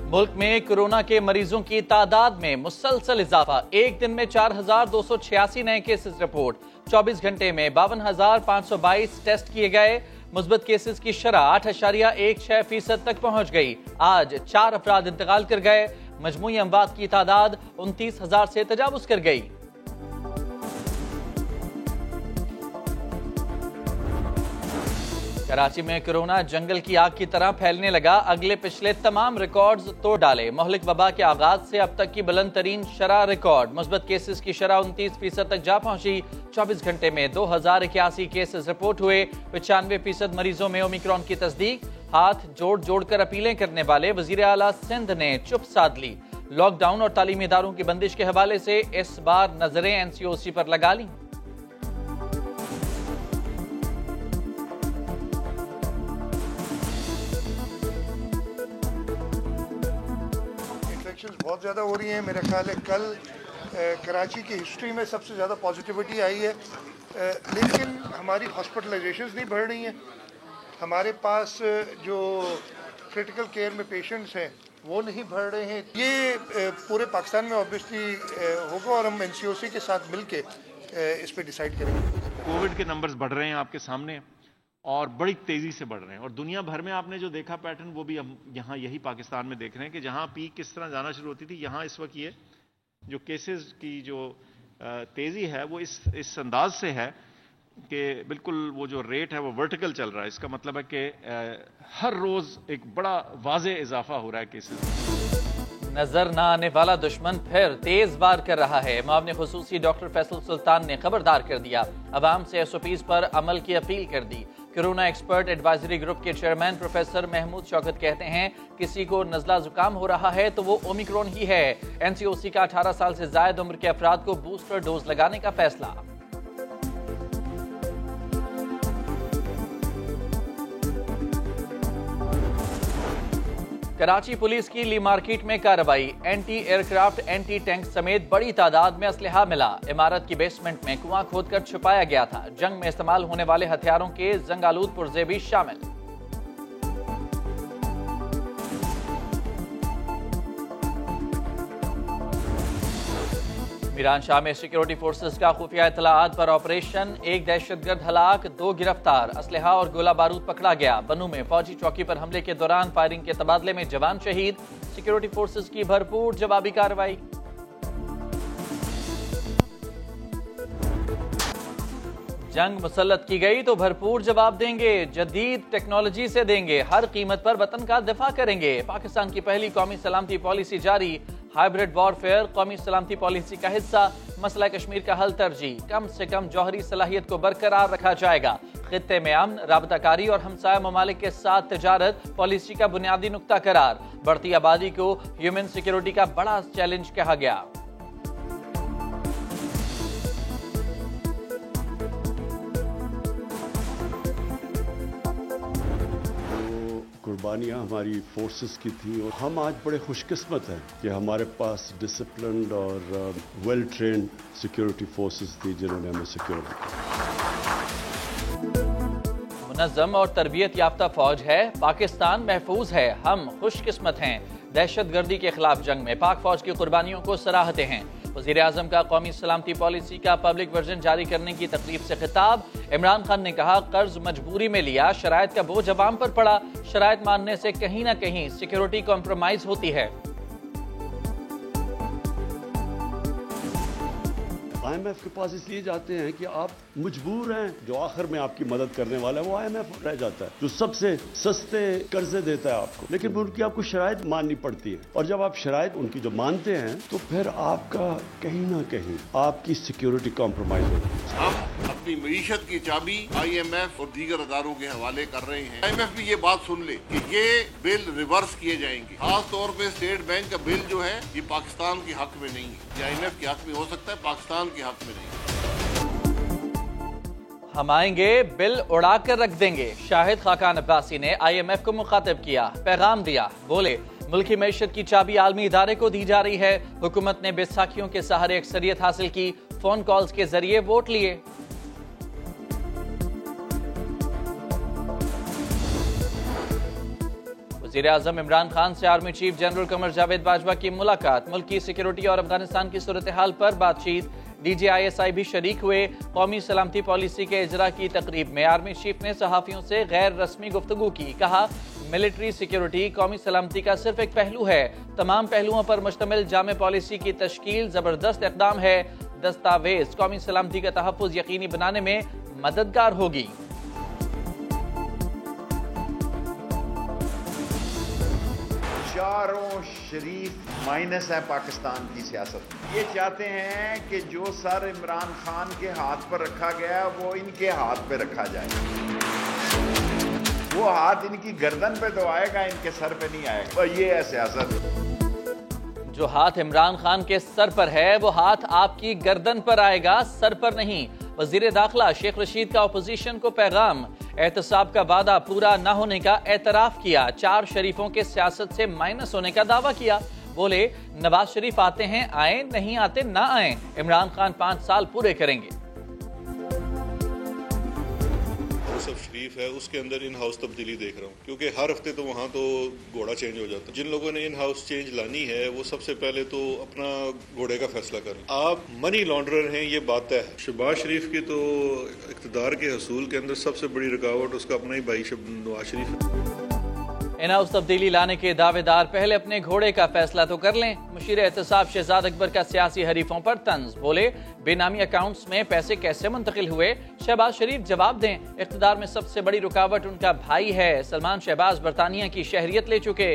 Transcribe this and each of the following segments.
मुल्क में कोरोना के मरीजों की तादाद में मुसलसल इजाफा। एक दिन में 4,286 नए केसेस रिपोर्ट। 24 घंटे में 52,522 टेस्ट किए गए। मुस्बत केसेस की शरह 8.16% तक पहुंच गई। आज 4 अफराद इंतकाल कर गए। मजमूई अमवात की तादाद 29,000 से तजावुज कर गई। कराची में कोरोना जंगल की आग की तरह फैलने लगा। अगले पिछले तमाम रिकॉर्ड्स तोड़ डाले। मोहलिक वबा के आगाज से अब तक की बुलंद तरीन शरह रिकॉर्ड। मुस्बत केसेस की शरह 29% तक जा पहुंची। 24 घंटे में 2,081 केसेस रिपोर्ट हुए। 95% मरीजों में ओमिक्रॉन की तस्दीक। हाथ जोड़ जोड़ कर अपीलें करने वाले वजीर आला सिंध ने चुप साध ली। लॉकडाउन और तालीमी इदारों की बंदिश के हवाले से इस बार नजरें NCOC पर लगा ली। बहुत ज़्यादा हो रही हैं। मेरा ख्याल है कल कराची की हिस्ट्री में सबसे ज़्यादा पॉजिटिविटी आई है, लेकिन हमारी हॉस्पिटलाइजेशंस नहीं बढ़ रही हैं। हमारे पास जो क्रिटिकल केयर में पेशेंट्स हैं वो नहीं बढ़ रहे हैं। ये पूरे पाकिस्तान में ऑब्वियसली होगा और हम NCOC के साथ मिलके इस पर डिसाइड करेंगे। कोविड के नंबर्स बढ़ रहे हैं आपके सामने और बड़ी तेज़ी से बढ़ रहे हैं, और दुनिया भर में आपने जो देखा पैटर्न वो भी हम यहाँ यही पाकिस्तान में देख रहे हैं कि जहाँ पीक किस तरह जाना शुरू होती थी, यहाँ इस वक्त ये जो केसेस की जो तेज़ी है वो इस अंदाज से है कि बिल्कुल वो जो रेट है वो वर्टिकल चल रहा है। इसका मतलब है कि हर रोज़ एक बड़ा वाज़े इजाफा हो रहा है केसेस। नजर न आने वाला दुश्मन फिर तेज वार कर रहा है। मुआविन खुसूसी डॉक्टर फैसल सुल्तान ने खबरदार कर दिया। अवाम से SOPs पर अमल की अपील कर दी। कोरोना एक्सपर्ट एडवाइजरी ग्रुप के चेयरमैन प्रोफेसर महमूद शौकत कहते हैं, किसी को नजला जुकाम हो रहा है तो वो ओमिक्रॉन ही है। NCOC का 18 साल से जायद उम्र के अफराद को बूस्टर डोज लगाने का फैसला। कराची पुलिस की ली मार्केट में कार्रवाई। एंटी एयरक्राफ्ट, एंटी टैंक समेत बड़ी तादाद में असलहा मिला। इमारत की बेसमेंट में कुआं खोदकर छुपाया गया था। जंग में इस्तेमाल होने वाले हथियारों के जंग-आलूद पुर्जे भी शामिल। मीरान शाह में सिक्योरिटी फोर्सेस का खुफिया इत्तलाआत पर ऑपरेशन। एक दहशतगर्द हलाक, 2 गिरफ्तार। असलहा और गोला बारूद पकड़ा गया। बनू में फौजी चौकी पर हमले के दौरान फायरिंग के तबादले में जवान शहीद। सिक्योरिटी फोर्सेस की भरपूर जवाबी कार्रवाई। जंग मुसल्लत की गई तो भरपूर जवाब देंगे। जदीद टेक्नोलॉजी से देंगे। हर कीमत पर वतन का दिफा करेंगे। पाकिस्तान की पहली कौमी सलामती पॉलिसी जारी। हाइब्रिड वॉरफेयर कौमी सलामती पॉलिसी का हिस्सा। मसला कश्मीर का हल तरजीह। कम से कम जौहरी सलाहियत को बरकरार रखा जाएगा। खित्ते में अमन, राबताकारी और हमसाया ममालिक के साथ तिजारत पॉलिसी का बुनियादी नुक्ता करार। बढ़ती आबादी को ह्यूमन सिक्योरिटी का बड़ा चैलेंज कहा गया। कुर्बानियाँ हमारी फोर्सेस की थी और हम आज बड़े खुशकिस्मत हैं कि हमारे पास डिसिप्लिन्ड और वेल ट्रेन्ड सिक्योरिटी फोर्सेस थी जिन्होंने हमें सिक्योर किया। मुनज़्ज़म और तरबियत याफ्ता फौज है। पाकिस्तान महफूज है। हम खुशकिस्मत हैं। दहशतगर्दी के खिलाफ जंग में पाक फौज की कुर्बानियों को सराहते हैं। वज़ीर आज़म का कौमी सलामती पॉलिसी का पब्लिक वर्जन जारी करने की तकरीब से खिताब। इमरान खान ने कहा, कर्ज मजबूरी में लिया, शराइत का बोझ अवाम पर पड़ा। शराइत मानने से कहीं ना कहीं सिक्योरिटी कॉम्प्रोमाइज होती है। IMF के पास इसलिए जाते हैं कि आप मजबूर हैं। जो आखिर में आपकी मदद करने वाला है वो IMF रह जाता है, जो सबसे सस्ते कर्जे देता है आपको, लेकिन उनकी आपको शराइत माननी पड़ती है। और जब आप शराइत उनकी जो मानते हैं तो फिर आपका कहीं ना कहीं आपकी सिक्योरिटी कॉम्प्रोमाइज होती है। हम अपनी मईशत की चाबी IMF और दीगर अदारों के हवाले कर रहे हैं। IMF भी ये बात सुन ले कि ये बिल रिवर्स किए जाएंगे। खास तौर पे स्टेट बैंक का बिल जो है ये पाकिस्तान के हक में नहीं है। ये IMF के हक में हो सकता है, पाकिस्तान के हक में नहीं। हम आएंगे, बिल उड़ा कर रख देंगे। शाहिद खाकान अब्बासी ने IMF को मुखातिब किया, पैगाम दिया। बोले, मुल्की मईशत की चाबी आलमी इदारे को दी जा रही है। हुकूमत ने बैसाखियों के सहारे अक्सरियत हासिल की। फोन कॉल्स के जरिए वोट लिए। वज़ीर आज़म इमरान खान से army chief general Qamar Javed Bajwa की मुलाकात, मुल्क की सिक्योरिटी और अफगानिस्तान की सूरत हाल पर बातचीत। DGISI भी शरीक हुए। कौमी सलामती पॉलिसी के इजरा की तकरीब में आर्मी चीफ ने सहाफ़ियों से गैर रस्मी गुफ्तगू की। कहा, मिलिट्री सिक्योरिटी कौमी सलामती का सिर्फ एक पहलू है, तमाम पहलुओं पर मुश्तमिल जामे पॉलिसी की तश्कील ज़बरदस्त इक़दाम है। दस्तावेज कौमी सलामती का तहफ़्फ़ुज़ यकीनी बनाने में मददगार होगी। चारों शरीफ माइनस है पाकिस्तान की सियासत। ये चाहते हैं कि जो सर इमरान खान के हाथ पर रखा गया वो इनके हाथ पे रखा जाए। वो हाथ इनकी गर्दन पे तो आएगा, इनके सर पे नहीं आएगा। ये है सियासत। जो हाथ इमरान खान के सर पर है वो हाथ आपकी गर्दन पर आएगा, सर पर नहीं। वजीर दाखिला शेख रशीद का अपोजिशन को पैगाम, एहतसाब का वादा पूरा न होने का एतराफ किया। 4 शरीफों के सियासत से माइनस होने का दावा किया। बोले, नवाज शरीफ आते हैं आए, नहीं आते ना आए, इमरान खान 5 साल पूरे करेंगे। सब शरीफ है उसके अंदर इन हाउस तब्दीली देख रहा हूँ, क्योंकि हर हफ्ते तो वहाँ तो घोड़ा चेंज हो जाता है। जिन लोगों ने इन हाउस चेंज लानी है वो सबसे पहले तो अपना घोड़े का फैसला करें। आप मनी लॉन्ड्रर हैं, ये बात है। शहबाज शरीफ की तो इक़्तिदार के हसूल के अंदर सबसे बड़ी रुकावट उसका अपना ही भाई नवाज शरीफ है। इन हाउस तब्दीली लाने के दावेदार पहले अपने घोड़े का फैसला तो कर लें। मुशीर एहतसाब शहजाद अकबर का सियासी हरीफों पर तंज, बोले बेनामी अकाउंट्स में पैसे कैसे मुंतकिल हुए, शहबाज शरीफ जवाब दें। इख्तिदार में सबसे बड़ी रुकावट उनका भाई है। सलमान शहबाज बरतानिया की शहरियत ले चुके।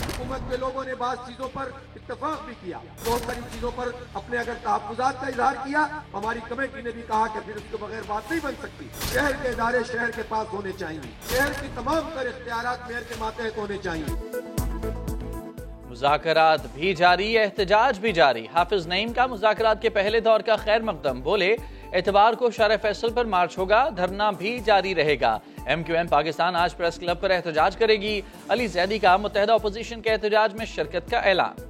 हुकूमत के लोगों ने बात चीजों पर इत्तेफाक भी किया, बहुत सारी चीजों पर अपने अगर तहफ्फुज़ात का इजहार किया। हमारी कमेटी ने भी कहा कि फिर उसके बगैर बात नहीं बन सकती। शहर के इदारे शहर के पास होने चाहिए, शहर की तमाम तर इख्तियारात मेयर के मातहत होने चाहिए। मुज़ाकरात भी जारी, एहतजाज भी जारी। हाफिज नईम का मुज़ाकरात के पहले दौर का खैर मकदम, बोले एतवार को शार फैसल पर मार्च होगा, धरना भी जारी रहेगा। MQM पाकिस्तान आज प्रेस क्लब पर एहतजाज करेगी। अली जैदी का मुत्तहिदा अपोजिशन के एहतजाज में शिरकत का ऐलान।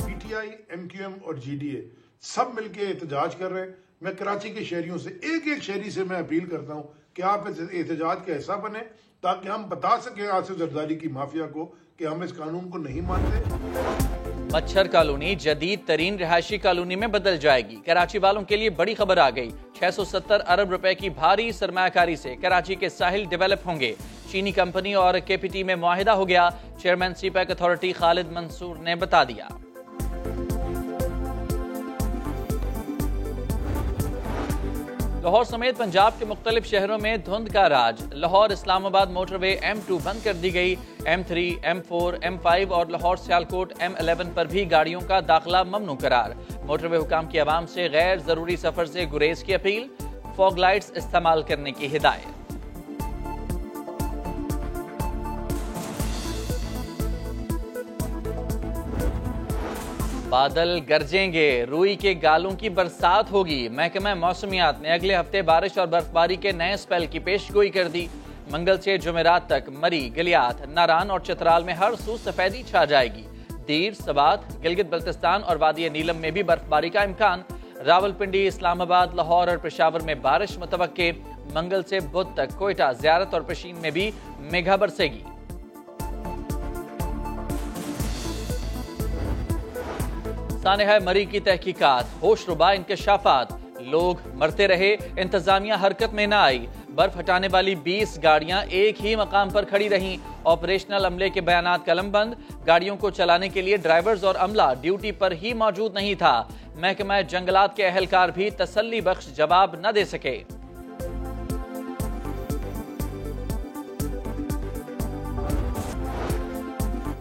PTI, MQM और GDA सब मिलके एहतजाज कर रहे हैं। मैं कराची के शहरियों से, एक एक शहरी से मैं अपील करता हूँ कि आप इस एहतजाज का हिस्सा बने, ताकि हम बता सकें आसिफ जरदारी की माफिया को कि हम इस कानून को नहीं मानते। मच्छर कॉलोनी जदीद तरीन रिहायशी कॉलोनी में बदल जाएगी। कराची वालों के लिए बड़ी खबर आ गई। 670 अरब रुपए की भारी सरमायाकारी से कराची के साहिल डेवलप होंगे। चीनी कंपनी और KPT में मुआहिदा हो गया। Chairman CPEC authority Khalid Mansoor ने बता दिया। लाहौर समेत पंजाब के मुख्तलिफ शहरों में धुंध का राज। लाहौर इस्लामाबाद मोटरवे M2 बंद कर दी गई। M3, M4, M5 और लाहौर सियालकोट M11 पर भी गाड़ियों का दाखिला ममनू करार। मोटरवे हुकाम की आवाम से गैर जरूरी सफर से गुरेज की अपील। फॉग लाइट्स इस्तेमाल करने की हिदायत। बादल गरजेंगे, रूई के गालों की बरसात होगी। महकमा मौसमियात ने अगले हफ्ते बारिश और बर्फबारी के नए स्पेल की पेशगोई कर दी। मंगल से जुमेरात तक मरी, गलियात, नारान और चतराल में हर सू सफेदी छा जाएगी। दीर, सवात, गिलगित बल्तिस्तान और वादी नीलम में भी बर्फबारी का इम्कान। रावलपिंडी, इस्लामाबाद, लाहौर और पेशावर में बारिश मुतवक्के। मंगल से बुध तक कोयटा, ज़ियारत और पेशीन में भी मेघा बरसेगी। सानेहा मरी की तहकीकात, होशरुबा इंकशाफात। लोग मरते रहे, इंतजामिया हरकत में न आई। बर्फ हटाने वाली 20 गाड़ियां एक ही मकाम पर खड़ी रहीं। ऑपरेशनल अमले के बयानात कलमबंद। गाड़ियों को चलाने के लिए ड्राइवर्स और अमला ड्यूटी पर ही मौजूद नहीं था। महकमा जंगलात के अहलकार भी तसल्ली बख्श जवाब न दे सके।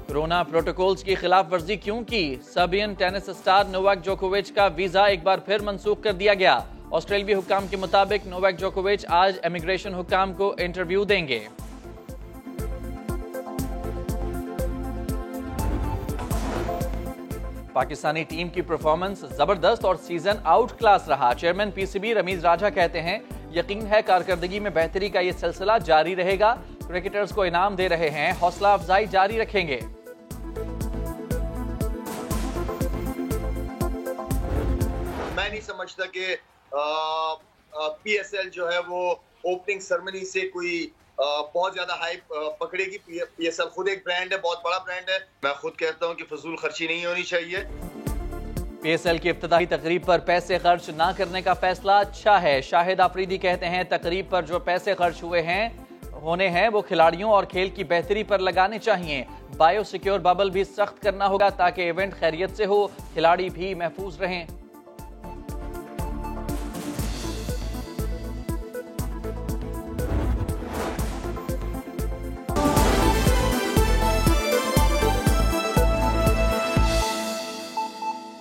कोरोना प्रोटोकॉल्स की खिलाफ वर्जी क्यों की? सर्बियन टेनिस स्टार नोवाक जोकोविच का वीजा एक बार फिर मंसूख कर दिया गया। ऑस्ट्रेलियाई हुकाम के मुताबिक नोवाक जोकोविच आज इमिग्रेशन हुकाम को इंटरव्यू देंगे। पाकिस्तानी टीम की परफॉर्मेंस जबरदस्त और सीजन आउट क्लास रहा। चेयरमैन PCB रमीज राजा कहते हैं, यकीन है कारकर्दगी में बेहतरी का यह सिलसिला जारी रहेगा। क्रिकेटर्स को इनाम दे रहे हैं, हौसला अफजाई जारी रखेंगे। نہیں سمجھتا کہ پی ایس ایل جو ہے وہ اوپننگ سرمنی سے کوئی بہت زیادہ ہائپ پکڑے گی. پی ایس ایل خود ایک برانڈ ہے, بہت بڑا برانڈ ہے. میں خود کہتا ہوں کہ فضول خرچی نہیں ہونی چاہیے. پی ایس ایل کی افتتاحی تقریب پر پیسے خرچ نہ کرنے کا فیصلہ اچھا ہے. شاہد آفریدی کہتے ہیں تقریب پر جو پیسے خرچ ہونے ہیں وہ کھلاڑیوں اور کھیل کی بہتری پر لگانے چاہیے. بایو سیکیور ببل بھی سخت کرنا ہوگا تاکہ ایونٹ خیریت سے ہو, کھلاڑی بھی محفوظ رہیں.